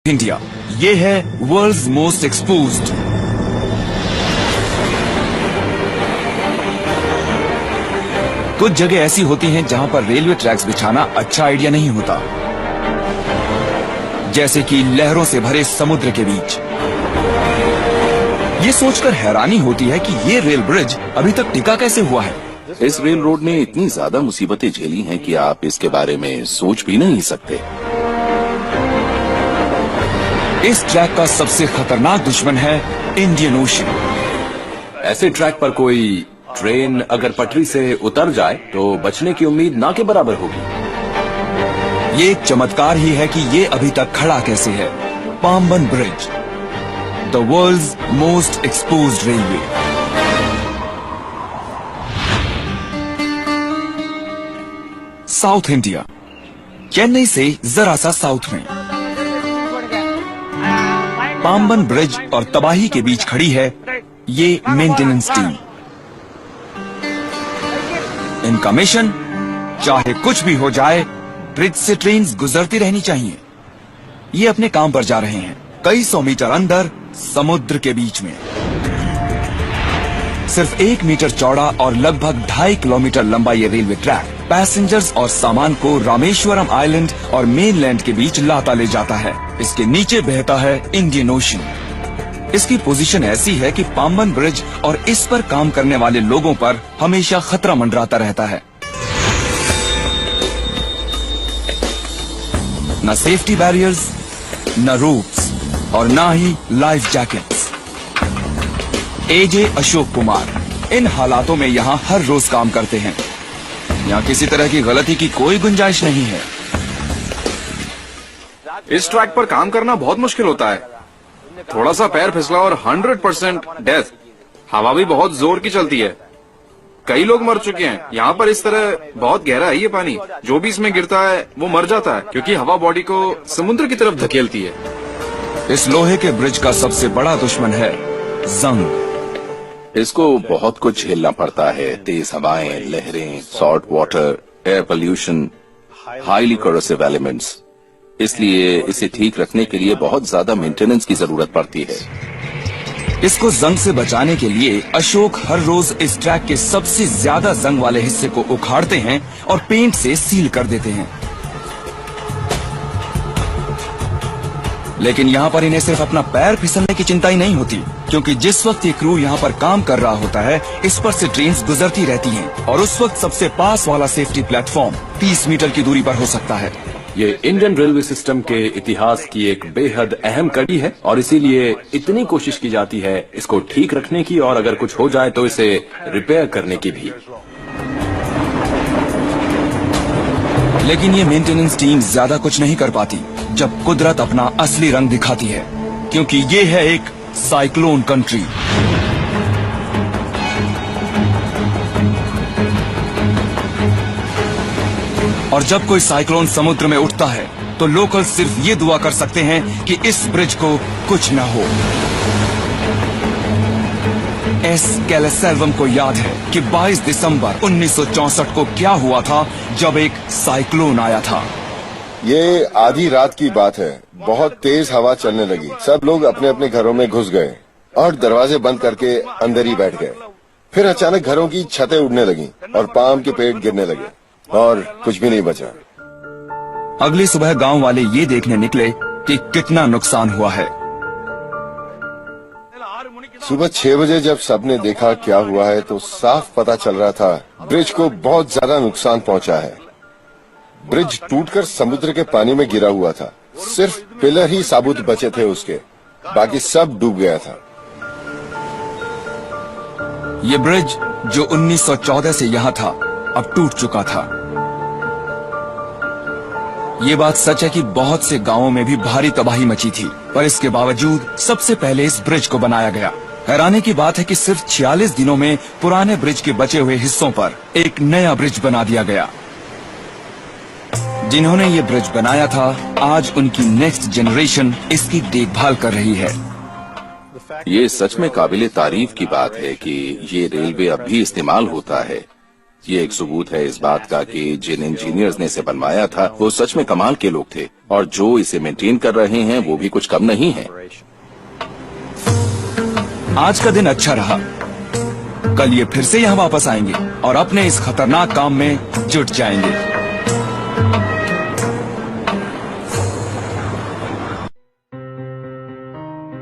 India, ये है world's most exposed. कुछ जगह ऐसी होती हैं जहां पर रेलवे ट्रैक्स बिछाना अच्छा आइडिया नहीं होता, जैसे कि लहरों से भरे समुद्र के बीच। ये सोचकर हैरानी होती है कि ये रेल ब्रिज अभी तक टिका कैसे हुआ है। इस रेल रोड ने इतनी ज्यादा मुसीबतें झेली हैं कि आप इसके बारे में सोच भी नहीं सकते। इस ट्रैक का सबसे खतरनाक दुश्मन है इंडियन ओशन। ऐसे ट्रैक पर कोई ट्रेन अगर पटरी से उतर जाए तो बचने की उम्मीद ना के बराबर होगी। ये एक चमत्कार ही है कि ये अभी तक खड़ा कैसे है। Pamban bridge, the world's most exposed railway. South India, Chennai से जरा सा साउथ में पाम्बन ब्रिज और तबाही के बीच खड़ी है ये मेंटेनेंस टीम। इनका मिशन, चाहे कुछ भी हो जाए, ब्रिज से ट्रेन्स गुजरती रहनी चाहिए। ये अपने काम पर जा रहे हैं, कई सौ मीटर अंदर समुद्र के बीच में। सिर्फ 1 मीटर चौड़ा और लगभग 2.5 किलोमीटर लंबा ये रेलवे ट्रैक पैसेंजर्स और सामान को रामेश्वरम आइलैंड और मेनलैंड के बीच लाता ले जाता है। इसके नीचे बहता है इंडियन ओशन। इसकी पोजीशन ऐसी है कि पाम्बन ब्रिज और इस पर काम करने वाले लोगों पर हमेशा खतरा मंडराता रहता है। न सेफ्टी बैरियर्स, न रोप्स और न ही लाइफ जैकेट्स। एजे अशोक कुमार इन हालातों में यहाँ हर रोज काम करते हैं। यहाँ किसी तरह की गलती की कोई गुंजाइश नहीं है। इस ट्रैक पर काम करना बहुत मुश्किल होता है। थोड़ा सा पैर फिसला और 100% डेथ। हवा भी बहुत जोर की चलती है। कई लोग मर चुके हैं। यहाँ पर इस तरह बहुत गहरा है ये पानी, जो भी इसमें गिरता है वो मर जाता है, क्योंकि हवा बॉडी को समुद्र की तरफ धकेलती है। इस लोहे के ब्रिज का सबसे बड़ा दुश्मन है जंग। इसको बहुत कुछ झेलना पड़ता है। तेज हवाएं, लहरें, salt water, air pollution, highly corrosive elements. इसलिए इसे ठीक रखने के लिए बहुत ज्यादा मेंटेनेंस की जरूरत पड़ती है। इसको जंग से बचाने के लिए अशोक हर रोज इस ट्रैक के सबसे ज्यादा जंग वाले हिस्से को उखाड़ते हैं और पेंट से सील कर देते हैं। लेकिन यहाँ पर इन्हें सिर्फ अपना पैर फिसलने की चिंता ही नहीं होती, क्योंकि जिस वक्त ये क्रू यहाँ पर काम कर रहा होता है, इस पर से ट्रेन्स गुजरती रहती हैं और उस वक्त सबसे पास वाला सेफ्टी प्लेटफॉर्म 30 मीटर की दूरी पर हो सकता है। ये इंडियन रेलवे सिस्टम के इतिहास की एक बेहद अहम कड़ी है और इसीलिए इतनी कोशिश की जाती है इसको ठीक रखने की, और अगर कुछ हो जाए तो इसे रिपेयर करने की भी। लेकिन ये मेंटेनेंस टीम ज्यादा कुछ नहीं कर पाती जब कुदरत अपना असली रंग दिखाती है, क्योंकि ये है एक साइक्लोन कंट्री। और जब कोई साइक्लोन समुद्र में उठता है तो लोकल सिर्फ ये दुआ कर सकते हैं कि इस ब्रिज को कुछ न हो। एस कैलेसेल्वम को याद है कि 22 दिसंबर 1964 को क्या हुआ था जब एक साइक्लोन आया था। ये आधी रात की बात है। बहुत तेज हवा चलने लगी। सब लोग अपने अपने घरों में घुस गए और दरवाजे बंद करके अंदर ही बैठ गए। फिर अचानक घरों की छतें उड़ने लगी और पाम के पेड़ गिरने लगे और कुछ भी नहीं बचा। अगली सुबह गांव वाले ये देखने निकले कि कितना नुकसान हुआ है। सुबह 6 बजे जब सबने देखा क्या हुआ है तो साफ पता चल रहा था ब्रिज को बहुत ज्यादा नुकसान पहुंचा है। ब्रिज टूटकर समुद्र के पानी में गिरा हुआ था। सिर्फ पिलर ही साबुत बचे थे उसके, बाकी सब डूब गया था। ये ब्रिज जो 1914 से यहाँ था अब टूट चुका था। ये बात सच है कि बहुत से गांवों में भी भारी तबाही मची थी, पर इसके बावजूद सबसे पहले इस ब्रिज को बनाया गया। हैरानी की बात है कि सिर्फ 46 दिनों में पुराने ब्रिज के बचे हुए हिस्सों पर एक नया ब्रिज बना दिया गया। जिन्होंने ये ब्रिज बनाया था, आज उनकी नेक्स्ट जनरेशन इसकी देखभाल कर रही है। ये सच में काबिले तारीफ की बात है कि ये रेलवे अब भी इस्तेमाल होता है। ये एक सबूत है इस बात का कि जिन इंजीनियर्स ने इसे बनवाया था वो सच में कमाल के लोग थे, और जो इसे मेंटेन कर रहे हैं वो भी कुछ कम नहीं है। आज का दिन अच्छा रहा। कल ये फिर से यहाँ वापस आएंगे और अपने इस खतरनाक काम में जुट जाएंगे।